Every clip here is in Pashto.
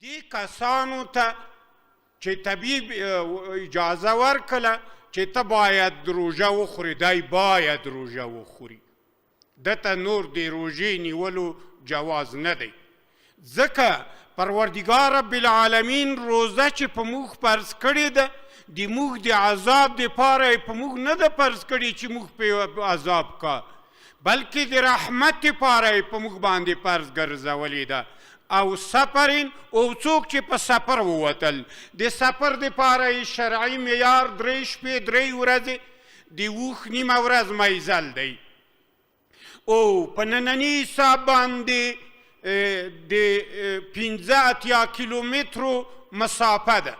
دې کسانو ته چې طبیب اجازه ورکړه چې ته باید روژه وخوري، دی باید روژه وخوري، دته نور د روژې نیولو جواز نه دی. ځکه پروردګار رب العالمین روزه چې په موږ فرض کړې ده د موږ د عذاب دپاره یې په موږ نه ده فرض کړې چې موږ پې عذاب کا، بلکې د رحمت دپاره یې په موږ باندې فرض ګرځولې ده. او سفرین او څوک چې په سفر ووتل، د سفر دپاره یې شرعي معیار 3 شپې 3 ورځې د اوښ نیمه ورځ میزل دی. او په ننني حساب باندې د 15 کیلومترو مسافه ده،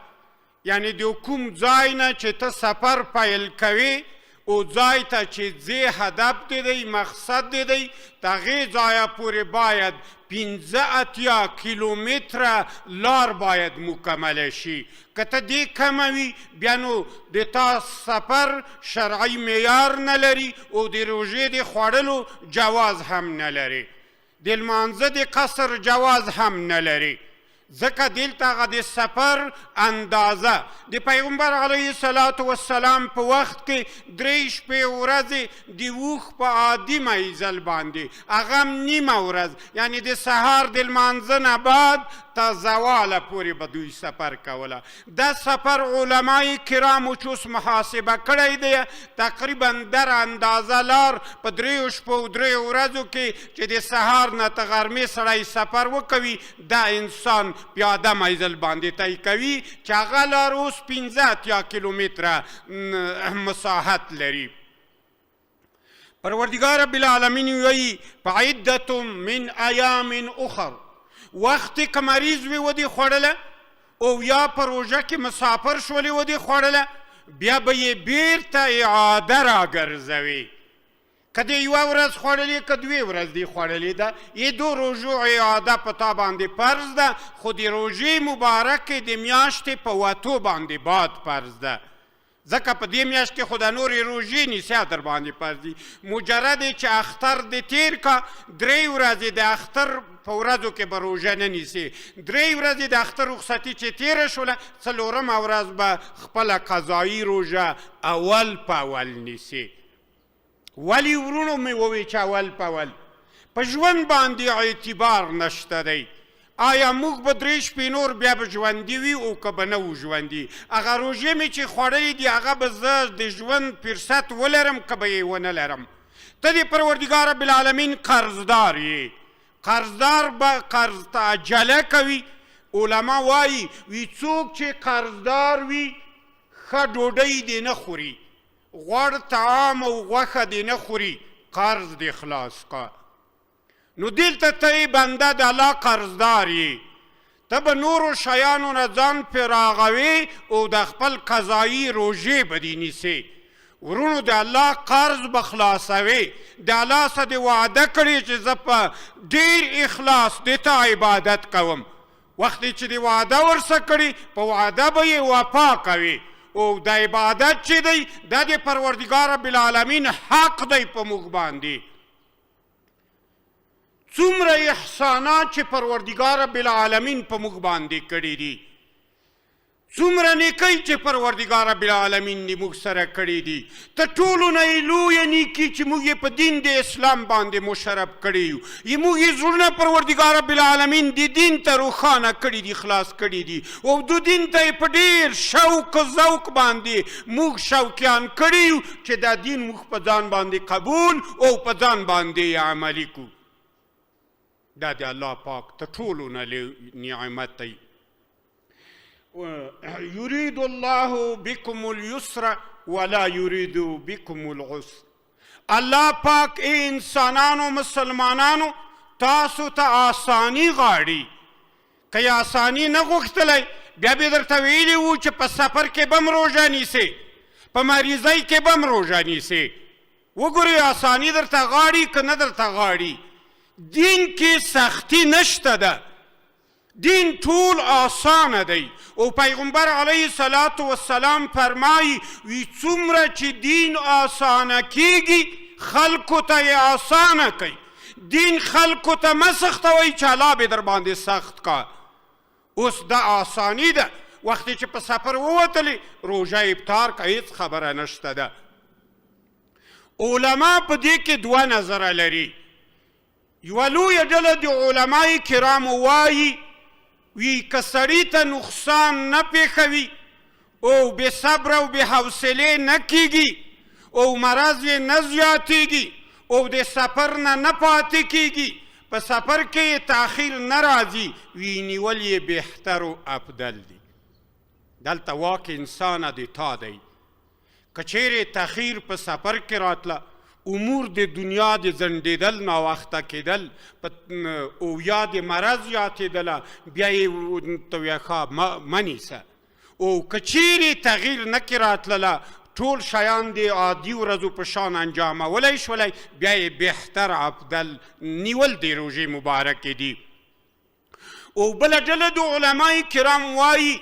یعنی د کوم ځای نه چې ته سفر پیل کوې او ځای ته چې ځې هدف دی دی مقصد دی دی تغې ځایه پورې باید 15 کیلومتره لار باید مکمله شي. که ته دې کمه وي بیا نو د تا سفر شرعي معیار نه لري او د روژې د خوړلو جواز هم نه لري، د لمانځه د قصر جواز هم نه لري. ځکه دلته هغه د سفر اندازه د پیغمبر علیه الصلاة والسلام په وخت کې 3 شپې ورځې د اوښ په عادي میزل باندې هغه هم نیمه ورځ، یعنی د سهار د لمانځه نه بعد تا زواله پورې به دوی سفر کوله. دا سفر علمای کرامو چې اوس محاسبه کړی دی تقریبا در اندازه لار په 3 شپو او 3 ورځو کې چې د سهار نه تر غرمې سړی سفر وکوي دا انسان پیاده میزل باندې طی کوي چې هغه لار اوس 15 کیلومتره مساحت لري. پروردګار رب العالمین وایي فعدة من ایام اخر، وخت که مریض وي ودې خوړله او یا په روژه کې مسافر شولې ودې خوړله بیا به یې بیرته اعاده راګرځوي. که دې یوه ورځ خوړلې که 2 ورځ دې خوړلې ده یې 2 روژو اعاده په تا باندې فرض ده، خو د روژې مبارکې د میاشتې په وتو باندې بعد فرض ده. ځکه په دې میاشت کې خو د نورې روژې نیسیا در باندې فرض دي. مجرد یې چې اختر دې تیر کا 3 ورځې د اختر په ورځو کې به روژه نه نیسې، 3 ورځې د اختر رخصتي چې تیره شوله 4مه ورځ به خپله قضایي روژه اول په اول نیسې. ولی ورونو مې ووی چې اول په اول په ژوند باندې اعتبار نشته دی. آیا موږ به 3 شپې نور بیا به ژوندي وي او که به نه وو ژوندي؟ هغه روژې مې چې خوړلې دي هغه به زه د ژوند فرصت ولرم که به یې ونه لرم. ته د پروردګار رب العالمین قرضدار یې، قرضدار به قرض ته عجله کوي. علما وایي وی څوک چې قرضدار وي ښه ډوډۍ دې نه خوري، غوړ طعام او غوښه دې نه خوري، قرض دې خلاص کا. نو دلته ته یې بنده د الله قرضدار یې، ته به نورو شیانو نه ځان پرې راغوې او د خپل قضایي روژې به دې نیسې. ورونو د الله قرض به خلاصوې، د الله څخه دې وعده کړې چې زه په ډېر اخلاص د تا عبادت کوم. وخت چې دې وعده ورسه کړې په وعده به یې وفا کوې او د عبادت چې دی دا د پروردګار رب العالمین حق دی په موږ باندې. څومره احسانات چې پروردګار رب العالمین په موږ باندې کړي دي، څومره نیکۍ چې پروردګار رب العالمین دې موږ سره کړي دي. تر ټولو نه یې لویه نیکي چې موږ یې په دین د اسلام باندې مشرف کړي یو، موږ یې زړونه پروردګار رب العالمین د دین ته روښانه کړي دي، خلاص کړي دي او د دین ته یې په ډېر شوق ذوق باندې موږ شوقیان کړي یو چې دا دین موږ په ځان باندې قبول او په ځان باندې عملي کړو. دا د الله پاک تر ټولو نه لوی نعمت دی. یرید الله بكم اليسر ولا یرید بكم العسر. الله پاک ای انسانانو مسلمانانو تاسو ته آسانی غواړي. که یې آسانی نه غوښتلی بیا به درته ویلي وو چې په سفر کې به م روژه نیسې، په مریضۍ کې به م روژه نیسې. وګورئ آسانی درته غواړي که نه درته غواړي. دین کې سختی نشته ده، دین ټول آسانه دی او پیغمبر علیه الصلاة والسلام فرمایي وی څومره چې دین آسانه کیږي خلکو ته یې آسانه کوي. دین خلکو ته مه سختوئ چې الله به در باندې سخت کا. اوس دا آسانی ده وختې چې په سفر ووتلې روژه افطار که هېڅ خبره نشته ده علما په دې کې دوه نظره لري یوه لویه ډله د علمای کرامو وایي وی که سړي ته نقصان نه پېښوي او بې صبره او بې حوصلې نه کېږي او مرض یې نه زیاتېږي او د سفر نه پاتې کېږي په سفر کې یې تاخیر نه راځي وی نیول یې بهتر و افضل دی دلته واک انسانه د تا دی که چیرې تاخیر په سفر کې راتله امور د دنیا د ځنډېدل ناوخته کېدل او یا د مرض زیاتېدله بیا یې ورته ویه ښه مه نیسه او که چیرې تغییر نه کې راتلله ټول شیان د عادي ورځو په شان انجامولی شولی بیا یې بهتر افضل نیول د روژې مبارکې دي او بله ډله د علمای کرام وایي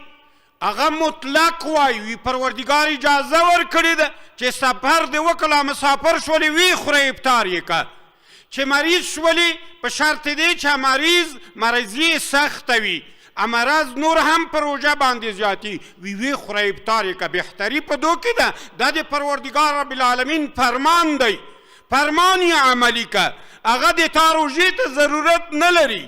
هغه مطلق وایي پروردګار اجازه ورکړې ده چې سفر دې وکړه مسافر شولې ویې خوره افطار یې که چې مریض شولې په شرط دی چې مرضي سخته وي مرض نور هم په روژه باندې زیاتي ویې خوره افطار یې که بهتري په دو کې ده دا د پروردګار رب العالمین فرمان دی فرمان یې عملي که هغه د تا روژې ته ضرورت نه لري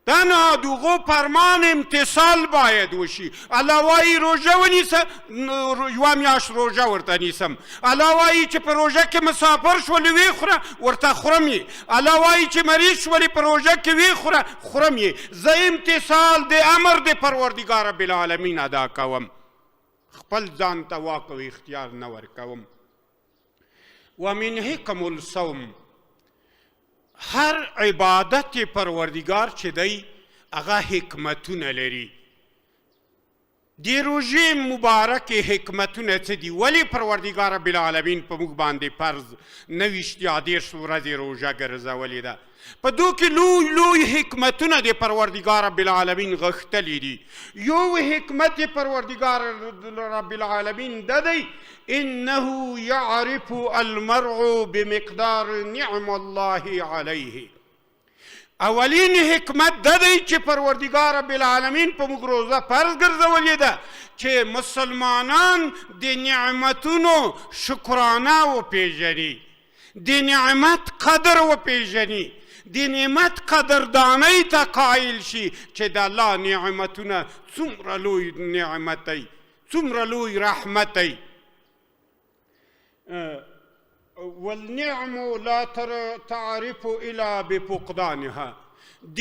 دا نه د هغو فرمان امتصال باید وشي الله وایي روژه ونیسه یوه میاشت روژه ورته نیسم الله وایي چې په روژه کې مسافر شولې ویې خوره ورته خورم یې الله وایي چې مریض شولې په روژه کې ویې خوره خورم یې زه امتصال د امر د پروردګار رب العالمین ادا کوم خپل ځان ته واک او اختیار نه ورکوم ومن حکم الصوم هر عبادت پروردگار چې دی هغه حکمتونه لري د روژې مبارکې حکمتونه څه دي ولې پروردګار رب العالمین په موږ باندې فرض 29 یا 30 ورځې روژه ګرځولې ده په دو کې لوی لوی حکمتونه د پروردګار رب العالمین غښتلي دي یو حکمت پروردګار رب العالمین ده دی انه یعرف المرء بمقدار نعم الله علیه اولین حکمت ده دی چې پروردګار رب العالمین په موږ روزه فرض ګرځولې ده چې مسلمانان د نعمتونو شکرانه وپېژني د نعمت قدر وپېژني د نعمت قدردانۍ ته قایل شي چې د الله نعمتونه څومره لوی نعمت دی څومره لوی رحمت دی والنعم لا تعرف الا بفقدانها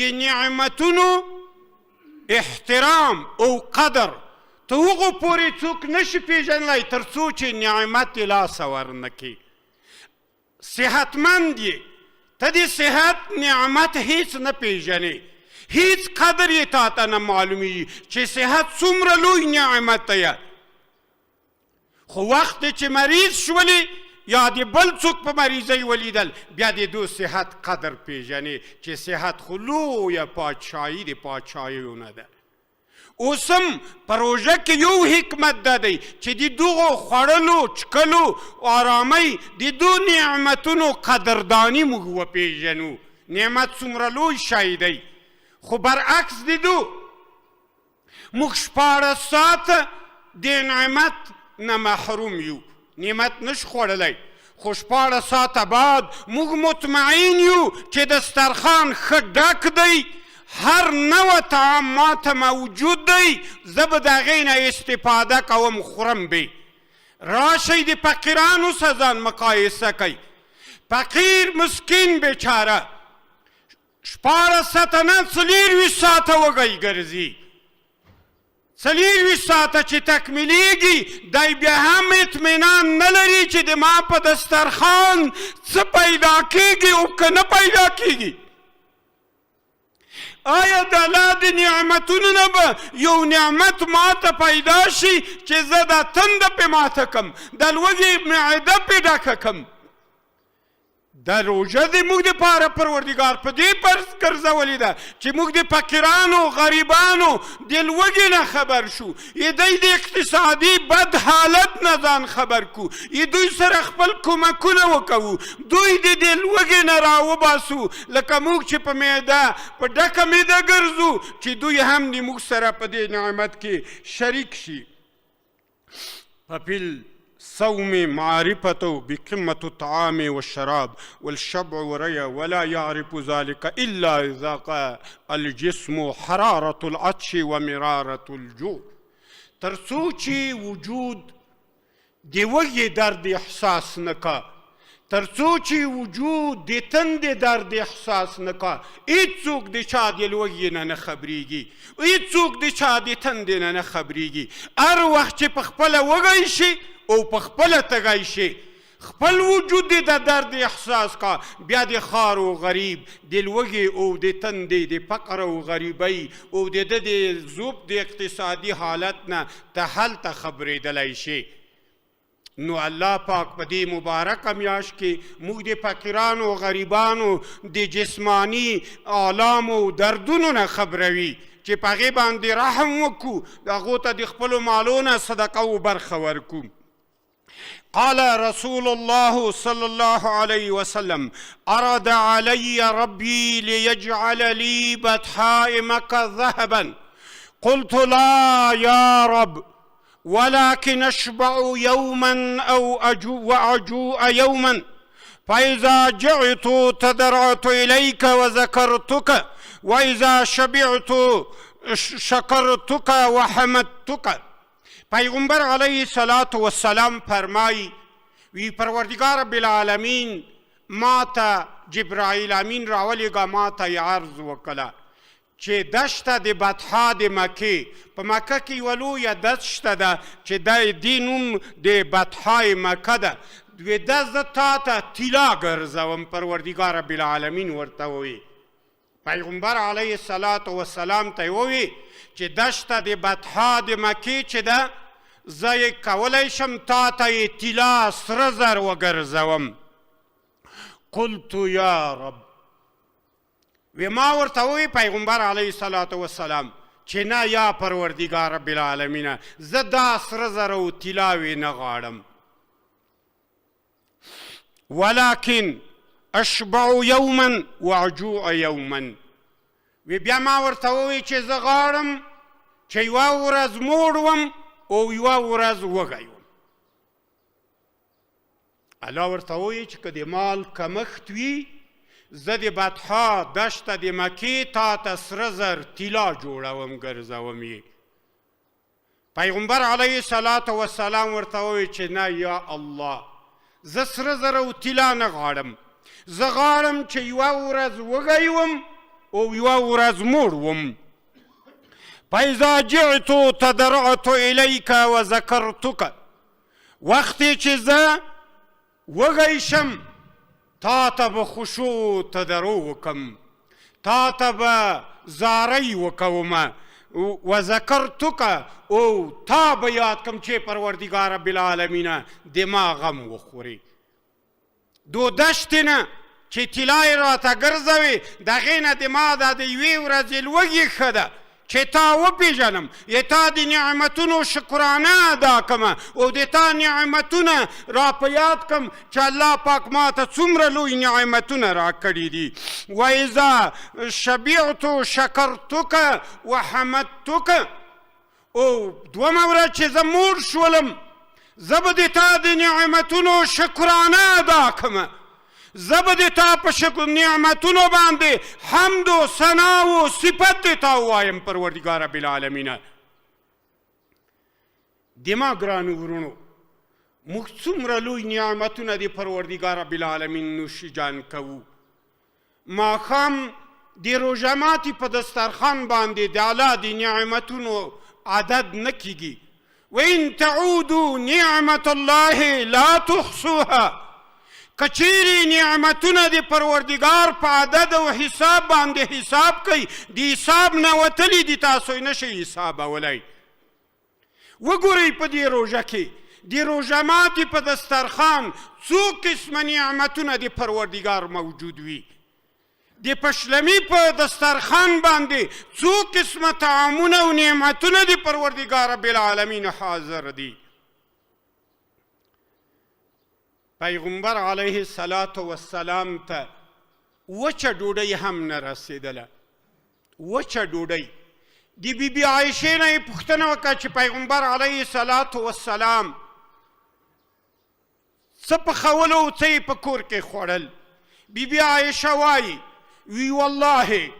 د نعمتونو احترام او قدر ته هغو پورې څوک نشي پېژنلی تر څو چې نعمت یې لاسه ورنکړي صحتمند یې ته د صحت نعمت هیڅ نه پېژنې هیڅ قدر یې تا ته نه معلومیږي چې صحت څومره لوی نعمت دی خو وخت چې مریض شولې یا د بل څوک په مریضۍ ولیدل بیا د دو صحت قدر پېژنې چې صحت خو لویه پادشاهي د پادشاهیو نه ده اوس هم په روژه کې یو حکمت ده دی چې د دغو خوړلو چکلو آرامۍ د دو نعمتونو قدرداني موږ وپېژنو نعمت څومره لوی شی دی خو برعکس د دو موږ 14 ساعته د نعمت نه محروم یو نعمت نش خوړلی خو 14 ساعته بعد موږ مطمئن یو چې دسترخوان ښه ډک دی هر نوع طعام ماته موجود دی زه به د هغې نه استفاده کوم خورم به راشئ د فقیرانو سره ځان مقایسه کوئ فقیر مسکین بیچاره 14 ساعته نه 24 ساعته وږی ګرځي 24 ساعته چې تکمیلیږي دی بیا هم اطمینان نه لري چې د ما په دسترخوان څه پیدا کیږي او که نه پیدا کیږي آیا د الله د نعمتونو نه به یو نعمت ماته پیدا شي چې زه دا تنده پې ماته کم د لوږې معده پې ډکه کم دا روژه د موږ دپاره پروردګار په دې فرض ګرځولې ده چې موږ د فقیرانو غریبانو د لوږې نه خبر شو، دوی د اقتصادي بد حالت نه ځان خبر کو، دوی سره خپل کومکونه وکوو، دوی د دې لوږې نه راوباسو لکه موږ چې په معده په ډکه معده ګرځو چې دوی هم د موږ سره په دې نعمت کې شریک شي. ففي الصوم معرفة بقمة الطعام والشراب والشبع والريا ولا يعرف ذلك إلا إذا ذاق الجسم حرارة العطش ومرارة الجوع. تر څو چې وجود د وږې درد احساس نه کا، تر څو چې وجود د تندې درد احساس نه کا، هیڅوک د چا د لوږې نه نه خبریږي، هیڅوک د چا د تندې نه نه خبریږي. هر وخت چې په خپله وږی شي او په خپله تږی شي، خپل وجود د درد احساس کا، بیا د خار او غریب د لوږې او د تندې د فقر او غریبۍ او د ده د ذوب د اقتصادي حالت نه ته هلته خبرېدلی شي. نو الله پاک په دې مبارکه میاشت کې موږ د فقیرانو او غریبانو د جسمانی آلامو او دردونو نه خبروي چې په هغې باندې رحم وکړو، د هغو ته د خپلو مالو نه صدقه او برخه ورکړو. قال رسول الله صلى الله عليه وسلم أراد علي ربي ليجعل لي بطحاء مكة ذهبا، قلت لا يا رب ولكن أشبع يوما أو وأجوع يوما، فإذا جعت تضرعت إليك وذكرتك، وإذا شبعت شكرتك وحمدتك. پیغمبر علیه الصلاة والسلام فرمایی وی پروردگار رب العالمین ما ته جبرائیل امین راولیږه، ما ته یې عرض وکړه چې دشته د بطحا د مکې، په مکه کې یوه لویه دشته ده چې دې نوم د بطحای مکه ده، دا زه تا ته طلا ګرځوم. پروردګار رب العالمین ورته ووی، پیغمبر علیه الصلاة والسلام ته یې ووی چې دشته د بطحا د مکې چې ده زه یې کولی شم تا ته یې طلا سره زر وګرځوم. قلت یا رب، وی ما ورته ووی پیغمبر علیه الصلاة والسلام چې نه یا پروردګار رب العالمینه، زه دا سره زر او طلاوې نه غواړم، ولكن اشبع یوما واجوع یوما. وی بیا ما ورته ووی چې زه غواړم چې یوه ورځ موړ وم او یوه ورځ وږی وم. الله ورته ووی چې که د مال کمښت وي، زه د بطحا دشته د مکې تا ته سره زر طلا جوړوم ګرځوم یې. پیغمبر علیه الصلاة والسلام ورته ووی چې نه یا الله، زه سره زر او طلا نه غواړم، زه غواړم چې یوه ورځ وږی وم او یوه ورځ موړ وم. فاذا جعت تضرعت الیک وذکرتک، وختې چې زه وږی شم تا ته به خشوع تضرع وکم، تا ته به زاری وکومه، وذکرتک او تا به یاد کم چې پروردګار رب العالمینه د ما غم وخوري. دو دشتې نه چې طلا یې راته ګرځوي، د هغې نه د ما دا د یوې ورځې لوږې ښه ده چې تا وپېژنم، یا تا د نعمتونو شکرانه ادا کمه او د تا نعمتونه را په یاد کم چې الله پاک ما ته څومره لوی نعمتونه راکړي دي. واذا شبعت شکرتک وحمدتک، او دومه ورځ چې زه موړ شولم، زه به د تا د نعمتونو شکرانه ادا کمه، زه به د تا په نعمتونو باندې حمد و ثنا و صفت د تا ووایم پروردګار رب العالمینه. د ما ګرانو ورونو، موږ څومره لوی نعمتونه د پروردګار رب العالمین نوشیجان کوو. ماښام د روژه ماتي په دسترخوان باندې د الله د نعمتونو عدد نه کیږي. وإن تعودوا نعمة الله لا تحصوها، کچیری نعمتونه د پروردګار په عدد او حساب باندې حساب کوي، د حساب نه وتلي دي، تاسو یې نشئ حسابولی. وګورئ په دې روژه کې د روژه ماتي په دسترخوان څو قسمه نعمتونه د پروردګار موجود وي. د پشلمي په دسترخوان باندې څو قسمه طعامونه او نعمتونه د پروردګار رب العالمین حاضر دي. پیغمبر علیه السلام ته وچه ډوډۍ هم نه رسېدله. وچه ډوډۍ. د بیبي عایشې نه یې پوښتنه وکړه چې پیغمبر علیه السلام څه پخولو او څه یې په کور کې خوړل؟ بیبي عایشه وایي وی والله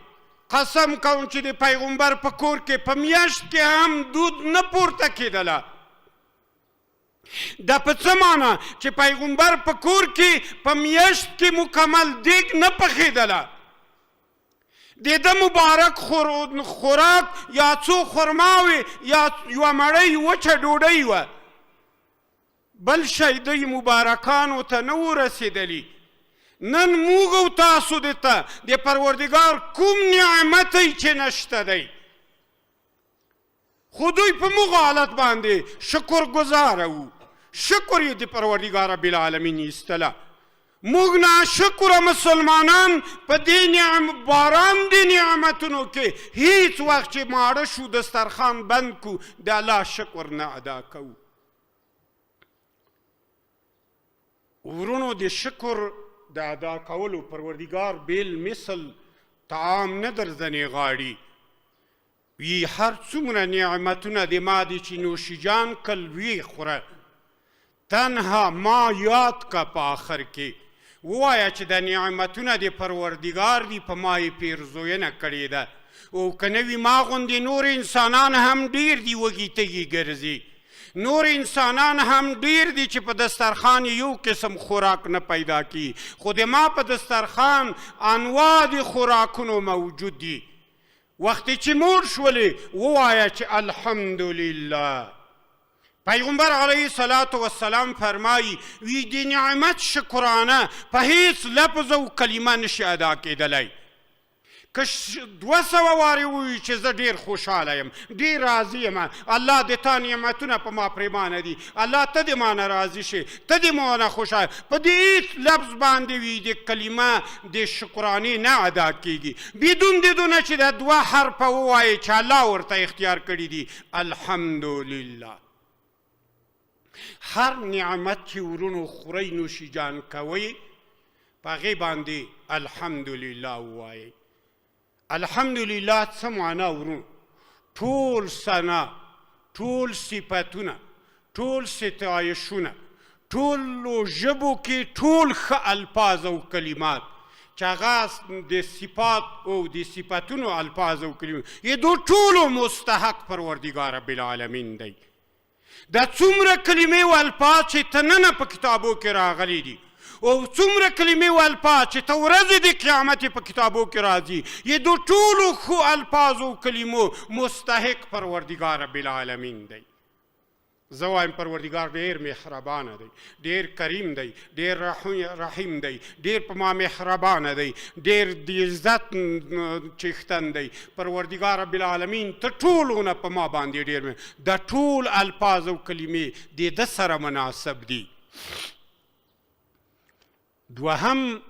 قسم کوم چې د پیغمبر په کور کې په میاشت کې هم دود نه پورته کېدله. دا په څه معنی چې پیغمبر په کور کې په میاشت کې مکمل دیګ نه پخېدله. د ده مبارک خوراک یا څو خرماوې یا یوه مړۍ وچه ډوډۍ وه، بل شی دوی مبارکانو ته نه و رسېدلي. نن موږ او تاسو ته د پروردګار کوم نعمت دی چې نشته دی، خو دوی په موږ حالت باندې شکر ګزاره وو. شکر یې د پروردګار رب العالمین ایستله. موږ ناشکره مسلمانان په دې باران د نعمتونو کې هیڅ وخت چې ماړه شو دسترخوان بند کو د الله شکر نه ادا کوو. ورونو د شکر د ادا کولو پروردګار بیل مثل طعام نه درځنې غاړي. وی هر څومره نعمتونه د ما دي چې نوشیجان کل وی خوره، تنها ما یاد کا په آخر کې ووایه چې د نعمتونه د پروردګار دي، په ما یې پیرزوینه کړې ده. او که نه وي ما غوندې نور انسانان هم ډېر دي وږي تږي ګرځي. نور انسانان هم ډیر دي چې په دسترخوان یو قسم خوراک نه پیدا کی، خو د ما په دسترخوان انواع د خوراکونو موجود دي. وقتی چې مور شولې ووایه چې الحمدلله. پیغمبر علیه السلام فرمایی وی د نعمت شکرانه په هیڅ لفظ او کلمه نشي ادا کېدلی. که 200 وارې ووایي چې زه ډېر خوشحاله یم، ډېر راضي یم، الله د تا نعمتونه په ما پرېمانه دي، الله ته د ما نه راضي شي، ته د ما نه خوشحاله، په دې هېڅ لفظ باندې وي د کلمه د شکرانې نه ادا کېږي بدون د دونه چې د 2 حرفه ووایي چې الله ورته اختیار کړي دي. الحمدلله. هر نعمت چې ورونو خورئ نوشیجان کوئ په هغې باندې الحمدلله ووایئ. الحمدلله څه معنا ورونو؟ ټول ثنا، ټول صفتونه، ټول ستایشونه، ټولو ژبو کې ټول ښه الفاظ او کلمات چې هغه د صفات او د صفتونو الفاظ او کلمات یې دو ټولو مستحق پروردګار رب العالمین دی. دا څومره کلمې او الفاظ چې تننه په کتابو کې راغلي دي او څومره کلمې او الفاظ چې ته ورځې د قیامت په کتابو کې راځي، یې دو ټولو ښو الفاظو او کلمو مستحق پروردګار رب العالمین دی. زه وایم پروردګار ډېر مهربانه دی، ډېر کریم دی، ډېر رحیم دی، ډېر په ما مهربانه دی، ډېر د عزت څښتن دی. پروردګار رب العالمین ته ټولو نه په ما باندې ډېر د ټول الفاظ او کلمې د ده سره مناسب دي. دوهم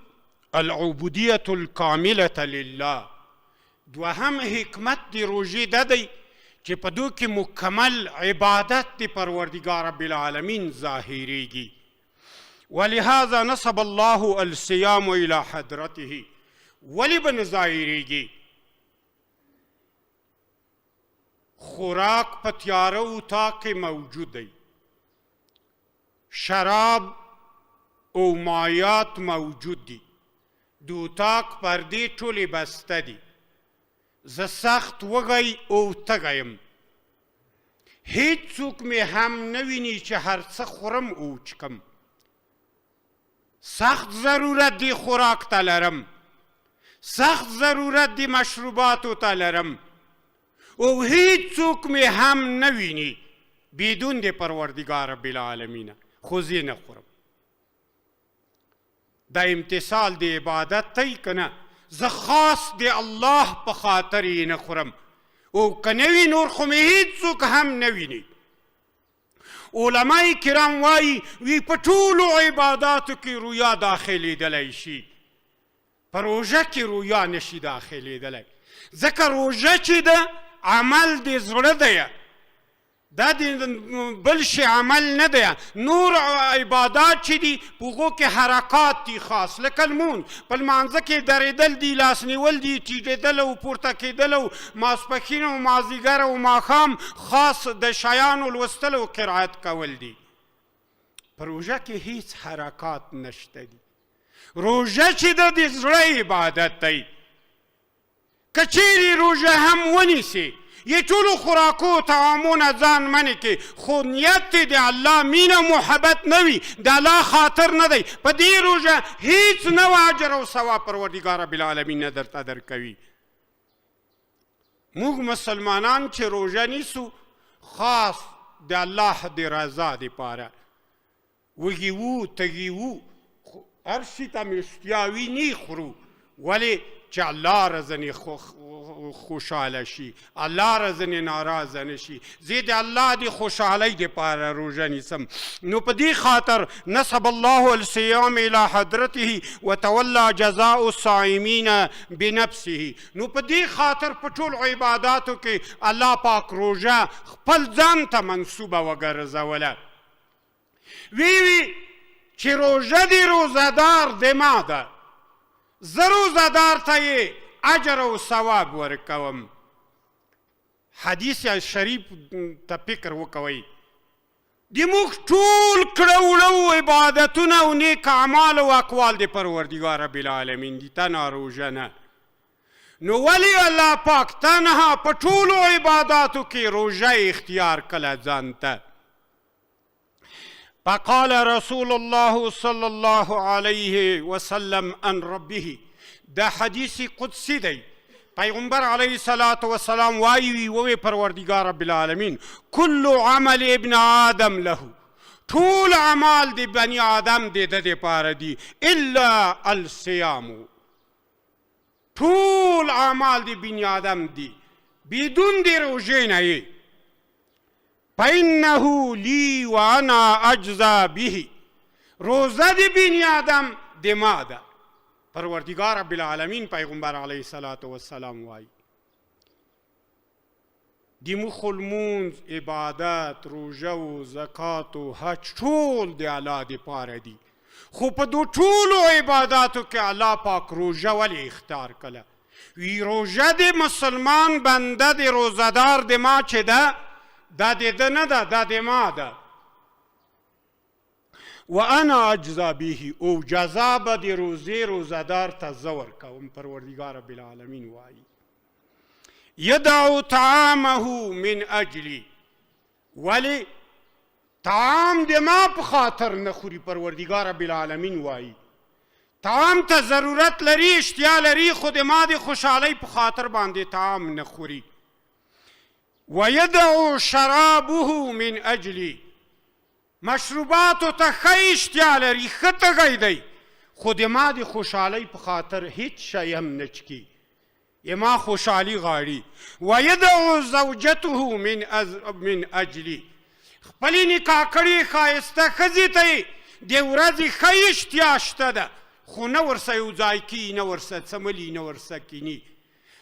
العبودیة الکاملة لله. دوهم حکمت د روژې دا دی چې په دو کې مکمل عبادت د پروردګار رب العالمین ظاهریږي. ولهذا نسب الله الصيام الى حضرته. ولی به نه ظاهریږي؟ خوراک په تیاره اتاق کې موجود دی، شراب او مایات موجود دي، د اتاق پردې ټولې بسته دي، زه سخت وږی او تږی یم، هیڅوک مې هم نه ویني چې هر څه خورم او چکم، سخت ضرورت دی خوراک ته لرم، سخت ضرورت دی مشروباتو ته لرم او هیڅوک مې هم نه ویني بدون د پروردګار رب العالمین، خو زه نه خورم. دا امتصال د عبادت دی که نه؟ زه خاص د الله په خاطر یې نه خورم او که نه وي نور خو مې هیڅوک هم نه ویني. علماء کرام وایي وی په ټولو عباداتو کې رویا داخلېدلی شي، په روژه کې رویا نشي داخلېدلی، ځکه روژه چې ده عمل د زړه دی، دا د بل شي عمل نه دی. نور عبادات چې دي په هغو کې حرکات دي خاص، لکه لمونځ، په لمانځه کې درېدل دي، لاس نیول دي، ټیټېدل او پورته کېدل او ماسپښین او مازدیګر او ماښام خاص د شیانو لوستل او قرائت کول دي. په روژه کې هیڅ حرکات نشته دي. روژه چې ده د زړه عبادت دی. که چیرې روژه هم ونیسي، یہ ټولو خوراکو طعامونه ځان منې کې، خو نیت دی د الله مینه محبت نه وي، د الله خاطر نه دی، په دې روژه هیڅ نوی اجر او ثواب پروردګار رب العالمین نه درته درکوي. موږ مسلمانان چې روژه نیسو خاص د الله د رضا دپاره، وږي وو تږي وو، هر شي ته مشتیا وي نه خورو، ولې چې الله رضنې خوشحاله شي، الله رضنې ناراضه نه شي. زه د الله د خوشحالۍ دپاره روژه نیسم. نو په دې خاطر نسب الله الصيام الى حضرته وتولى جزاء الصائمین بنفسه. نو په دې خاطر په ټول عباداتو کې الله پاک روژه خپل ځان ته منصوبه وګرځوله. وی چې روژه د روزهدار د ما ده، زه روزهدار ته یې اجر او ثواب ورکوم. حدیث شریف ته فکر وکوئ، د موږ ټول کړه وړه عبادتونه او نیک اعمال او اقوال د پروردګار رب العالمین دي، تنها روژه نه. نو ولې الله پاک تنها په ټولو عباداتو کې روژه اختیار کړه ځان ته؟ فقال رسول الله صلی الله علیه وسلم عن ربه. دا حدیث قدسی دی. پیغمبر علیه الصلاة والسلام وایي وی پروردگار رب العالمین کل عمل ابن آدم له، ټول اعمال د بني آدم د ده دپاره دي، الا الصيام، ټول اعمال د بني آدم دي بدون د روژې نه یې. فإنه لي وانا اجزا به، روزه د بني آدم د ما ده. پروردگار رب العالمین پیغمبر علیه الصلاة والسلام وایي د موږ لمونځ، عبادت، روژه و زکات و حج ټول د الله دپاره دي، خو په دو ټولو عباداتو کې الله پاک روژه ولې اختیار کړه؟ وی روژه د مسلمان بنده د روزهدار د ما چې ده، دا د ده نه ده، دا د ما ده. وانا اجزا به، او جزا به د روزې روزهدار ته زه ورکوم. پروردګار رب العالمین وایي یدع طعامه من اجلی، ولی طعام د ما په خاطر نه خوري. پروردګار رب العالمین وایي طعام ته ضرورت لري، اشتیا لري، خو د ما د خوشحالۍ په خاطر باندې طعام نه خوري. ویدع شرابه من اجلی، مشروباتو ته ښه اشتیا لري، ښه تږی دی، خو د ما د خوشحالۍ په خاطر هیڅ شی هم نه چکي، یې ما خوشحالي غواړي. ویدع زوجته من اجلی، خپلې نکاح کړې ښایسته ښځې ته یې د ورځې ښه اشتیا شته ده، خو نه ورسه یو ځای کي، نه ورسه څملي، نه ورسه کیني.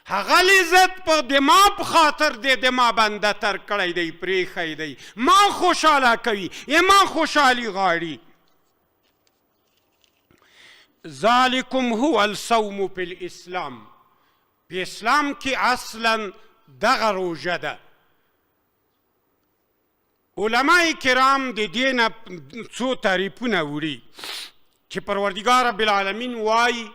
هغه لذت د ما په خاطر د ما بنده تر کړی دی، پرېښی دی، ما خوشحاله کوي، یې ما خوشحالي غواړي. ذالکم هو الصوم فی الاسلام، په اسلام کې اصلا دغه روژه ده. علماء کرام د دې نه څو تعریفونه وړي چې پروردګار رب العالمین وایي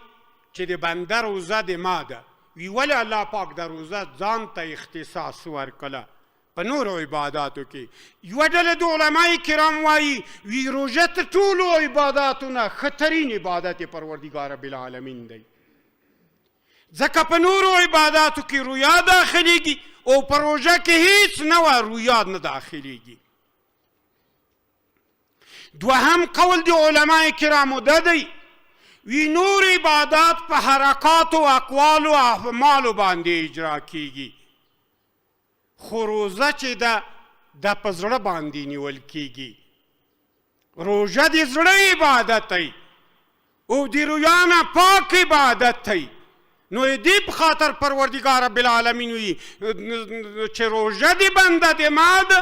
چې د بنده روزه د ما ده. وی ولې الله پاک د روزه ځان ته اختصاص ورکړه په نورو عباداتو کې؟ یوه ډله د علماء کرام وایي وی روژه تر ټولو عباداتو نه ښه عبادت پروردګار رب العالمین دی، ځکه په نورو عباداتو کې رویا داخلیږي او په روژه کې هیڅ نوه رویا نه داخلیږي. دوهم قول د علماء کرامو ده دی وی نور عبادات په حرکات و اقوال و اعمالو باندې اجرا کیږي، خو روزه چې ده دا په زړه باندې نیول کیږي روژه د زړه عبادت دی او د رویا نه پاک عبادت دی نو دې په خاطر پروردګار رب العالمین وي چې روژه د بنده د ماد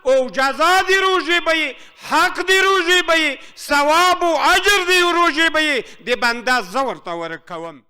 او جزا د روژې به یې حق د روژې به یې ثواب او اجر د روژې به یې د بنده زه ورته ورکوم